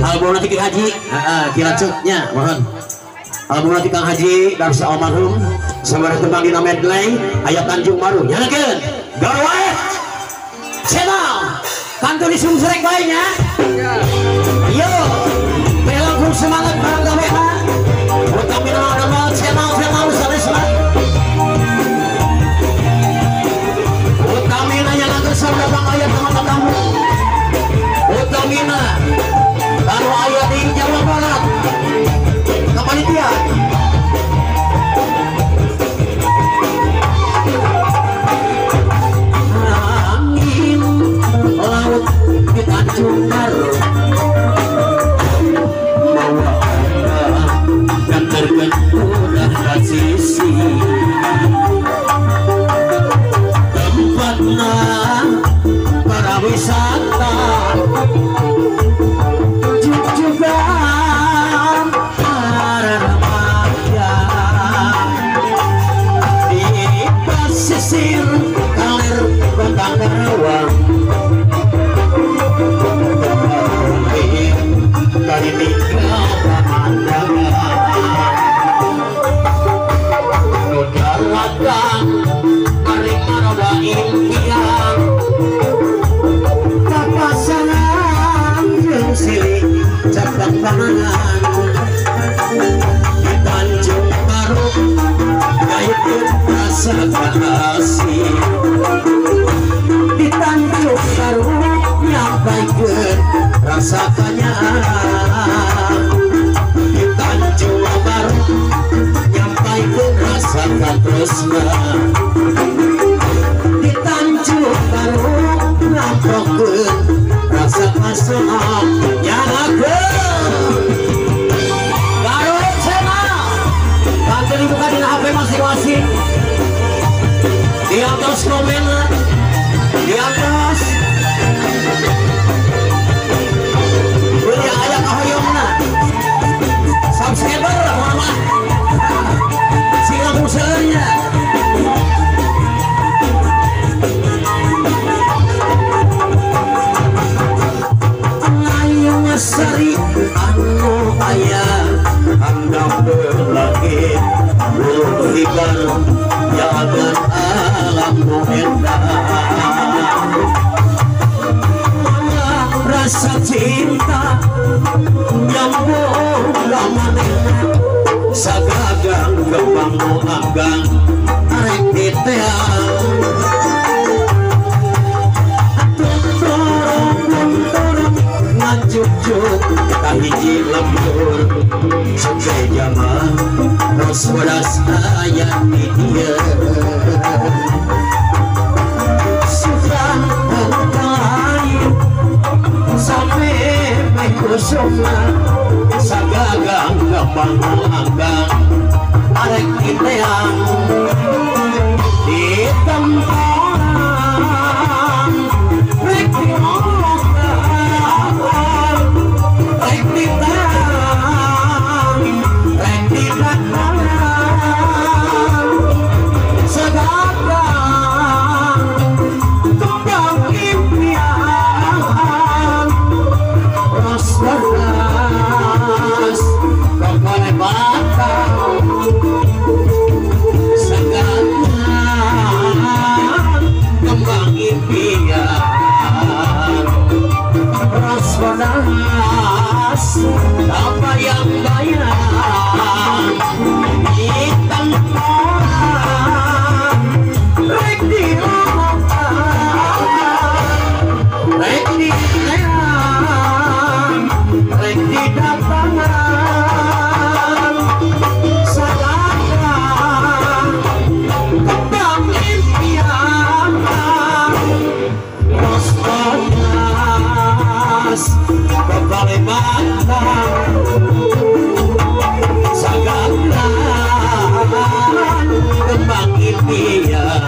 album nanti Kang Haji kilacuknya mohon album nanti Kang Haji dari almarhum sabar tembang dina medley aya Tanjung Maru nyanakeun garwae channel kantor di sumsrek bae nya yo belakang semangat barang gawean utami nama channel salesna utamina yang akan sabda ayat teman-teman utamina baru ayat di Jawa Barat kepanitiaan angin laut di Tanjung Maru bawa dan terbenturah sisi tempatnya para wisata juga para remaja di pesisir kalir kota Karawang kali tinggal pemandangan nudalakan maring marawa impian papasaran jeung silih capat pangan di Tanjung Maru gayeun rasa kasih di Tanjung Maru nyampaikeun rasa kanyang di Tanjung Maru nyampaikeun rasa tresna di Tanjung Maru ngamprokeun rasa asal nyalakeun Garut Channel kantor dibuka di HP masing-masing di atas komen di atas punya ayah kahoyongna subscriber mama Singapura seurnya sari anu ayah handap berlaki berhibar jalan alam muhendah rasa cinta nyambung lamanena sagagang kembang agang arek diteang ngajuk-juk kahiji lembur sampai jamaah ros wadas ayat di dia sudah lain sampai maikusumna sagagang gampang agang arek diteang di tempat apa yang bayar hitam orang rek diomongkan rek dileang rek didatangan sadar kembang impian los panas Kalimantan sagablan kembang impian